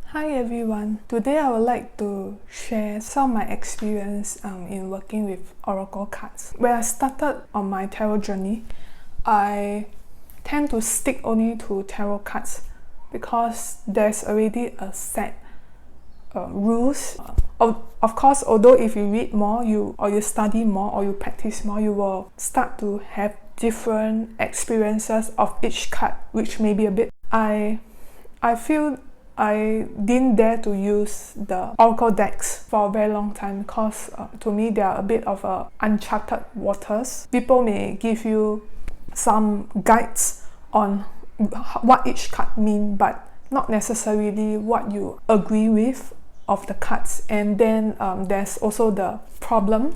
Hi everyone, today I would like to share some of my experience in working with Oracle cards. When I started on my tarot journey, I tend to stick only to tarot cards because there's already a set rules. Of course, although if you read more, you study more, or you practice more, you will start to have different experiences of each card, which may be a bit. I feel I didn't dare to use the Oracle decks for a very long time because to me they are a bit of uncharted waters. People may give you some guides on what each card means, but not necessarily what you agree with of the cards. And then there's also the problem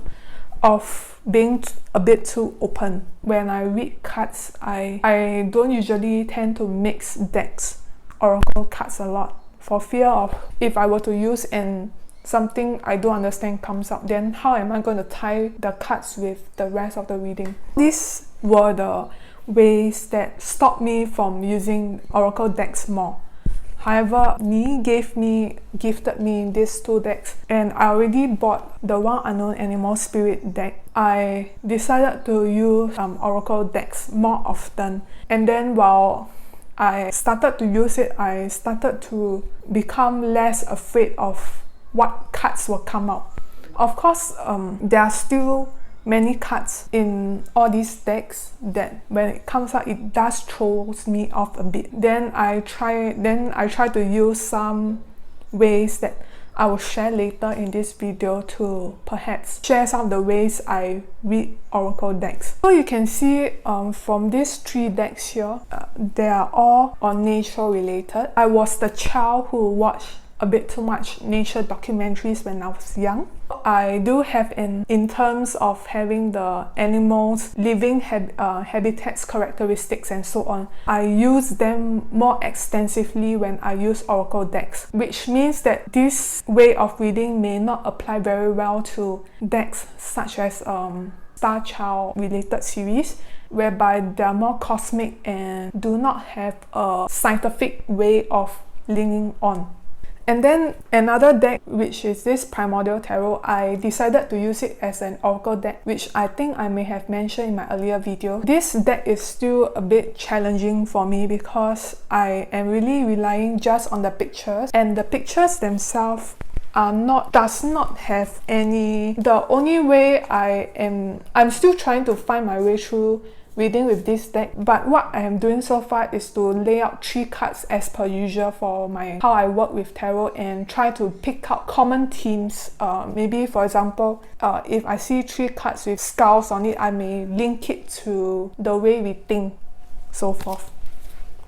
of being a bit too open. When I read cards, I don't usually tend to mix decks Oracle cards a lot for fear of if I were to use and something I don't understand comes up, then how am I going to tie the cards with the rest of the reading? These were the ways that stopped me from using Oracle decks more. However, gifted me these two decks, and I already bought the One Unknown Animal Spirit deck. I decided to use Oracle decks more often, and then while I started to use it, I started to become less afraid of what cards will come out. Of course, there are still many cards in all these decks that when it comes out, it does throws me off a bit. Then I try to use some ways that I will share later in this video to perhaps share some of the ways I read Oracle decks. So you can see from these three decks here, they are all on nature related. I was the child who watched a bit too much nature documentaries when I was young. I do have in terms of having the animals, living habitats, characteristics and so on, I use them more extensively when I use Oracle decks, which means that this way of reading may not apply very well to decks such as Star Child related series, whereby they are more cosmic and do not have a scientific way of leaning on. And then another deck, which is this Primordial Tarot, I decided to use it as an Oracle deck, which I think I may have mentioned in my earlier video. This deck is still a bit challenging for me because I am really relying just on the pictures, and the pictures themselves does not have any. The only way I'm still trying to find my way through reading with this deck, but what I am doing so far is to lay out 3 cards as per usual for how I work with tarot, and try to pick out common themes. Maybe for example, if I see 3 cards with skulls on it, I may link it to the way we think, so forth.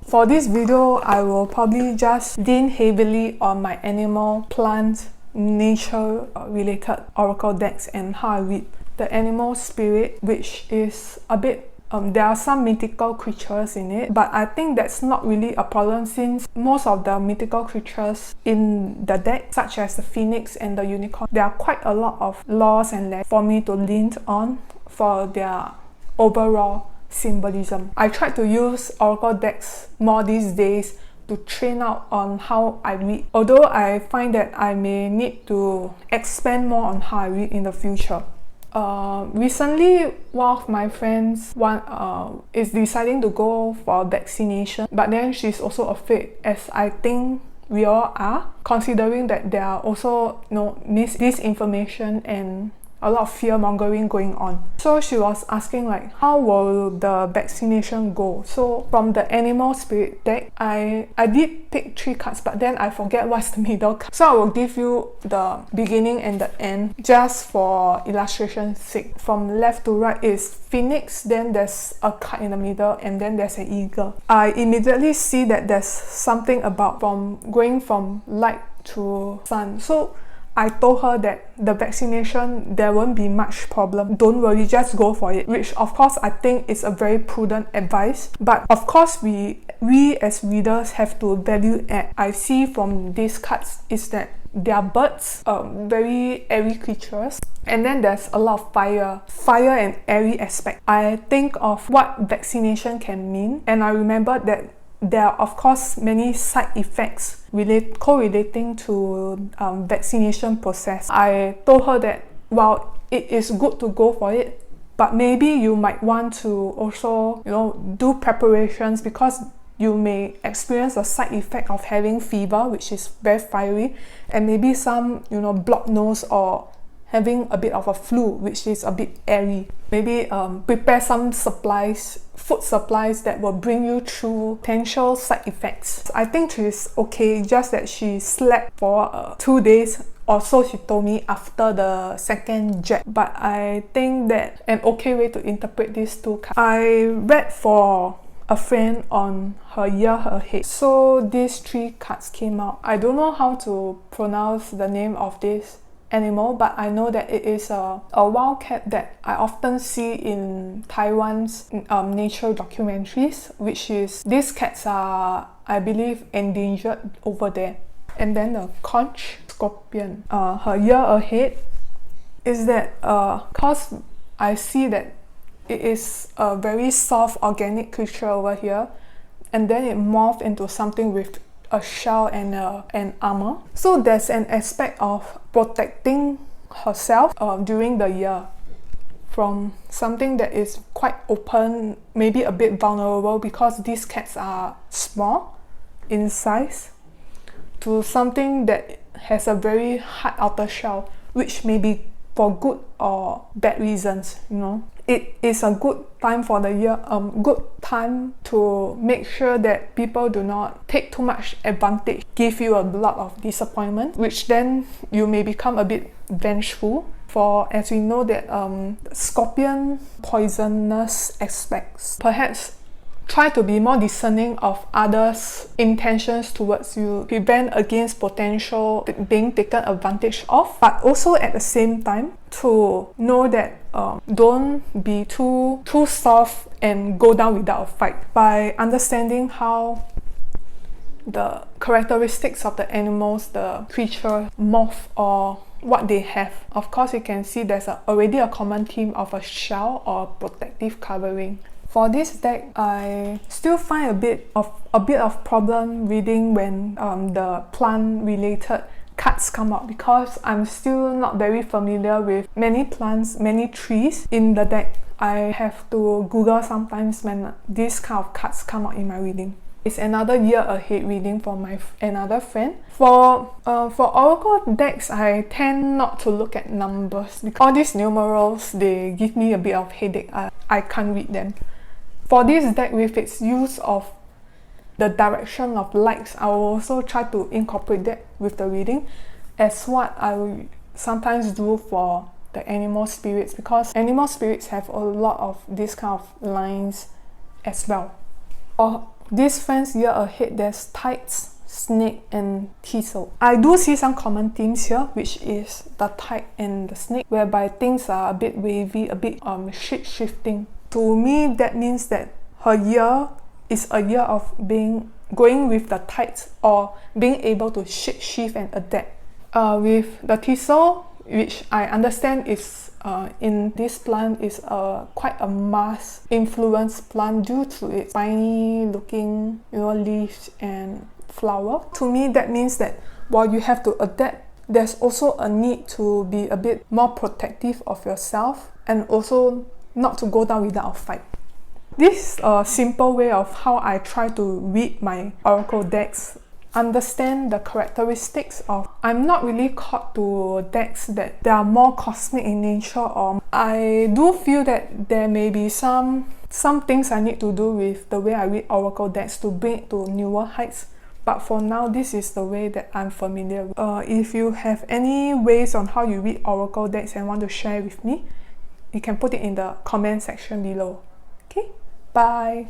For this video, I will probably just lean heavily on my animal, plant, nature related Oracle decks and how I read the Animal Spirit, which is a bit there are some mythical creatures in it, but I think that's not really a problem since most of the mythical creatures in the deck, such as the Phoenix and the Unicorn, there are quite a lot of laws and lessons for me to lean on for their overall symbolism. I try to use Oracle decks more these days to train out on how I read, although I find that I may need to expand more on how I read in the future. Recently, one of my friends is deciding to go for vaccination, but then she's also afraid, as I think we all are, considering that there are also disinformation and a lot of fear mongering going on. So she was asking like, how will the vaccination go? So from the Animal Spirit deck, I did pick 3 cards, but then I forget what's the middle card. So I will give you the beginning and the end just for illustration's sake. From left to right is Phoenix, then there's a card in the middle, and then there's an eagle. I immediately see that there's something about going from light to sun. So I told her that the vaccination, there won't be much problem. Don't worry, just go for it. Which of course I think is a very prudent advice. But of course we as readers have to value add. I see from these cards is that they are birds, very airy creatures. And then there's a lot of fire and airy aspect. I think of what vaccination can mean, and I remember that there are of course many side effects correlating to vaccination process. I told her that while it is good to go for it, but maybe you might want to also, do preparations, because you may experience a side effect of having fever, which is very fiery, and maybe some, blocked nose, or having a bit of a flu, which is a bit airy. Maybe prepare some food supplies that will bring you through potential side effects. I think she's okay, just that she slept for 2 days or so, she told me, after the second jab. But I think that an okay way to interpret these two cards. I read for a friend on her year, her head. So these 3 cards came out. I don't know how to pronounce the name of this animal, but I know that it is a wild cat that I often see in Taiwan's nature documentaries, which is, these cats are, I believe, endangered over there. And then the conch scorpion, her year ahead is that cause I see that it is a very soft organic creature over here, and then it morphed into something with a shell and an armor. So there's an aspect of protecting herself during the year from something that is quite open, maybe a bit vulnerable, because these cats are small in size, to something that has a very hard outer shell, which may be for good or bad reasons, It is a good time for the year, good time to make sure that people do not take too much advantage, give you a lot of disappointment, which then you may become a bit vengeful. For, as we know, that scorpion poisonous aspects, perhaps try to be more discerning of others' intentions towards you, prevent against potential being taken advantage of, but also at the same time to know that don't be too soft and go down without a fight. By understanding how the characteristics of the animals, the creature morph, or what they have. Of course, you can see there's already a common theme of a shell or protective covering. For this deck, I still find a bit of problem reading when the plant-related cards come out, because I'm still not very familiar with many plants, many trees in the deck. I have to Google sometimes when these kind of cards come out in my reading. It's another year ahead reading for another friend. For oracle decks, I tend not to look at numbers, because all these numerals, they give me a bit of headache. I can't read them. For this deck, with its use of the direction of lights, I will also try to incorporate that with the reading, as what I will sometimes do for the animal spirits, because animal spirits have a lot of this kind of lines as well. For this friend's year ahead, there's tides, snake, and thistle. I do see some common themes here, which is the tide and the snake, whereby things are a bit wavy, a bit shape-shifting. To me, that means that her year is a year of going with the tides, or being able to shift and adapt. With the thistle, which I understand is in this plant is quite a mass influence plant due to its tiny looking leaves and flower. To me, that means that while you have to adapt, there's also a need to be a bit more protective of yourself, and also not to go down without a fight. This is a simple way of how I try to read my oracle decks, understand the characteristics of. I'm not really caught to decks that they are more cosmic in nature, or I do feel that there may be some things I need to do with the way I read oracle decks to bring it to newer heights. But for now, this is the way that I'm familiar with. If you have any ways on how you read oracle decks and want to share with me, you can put it in the comment section below. Okay, bye!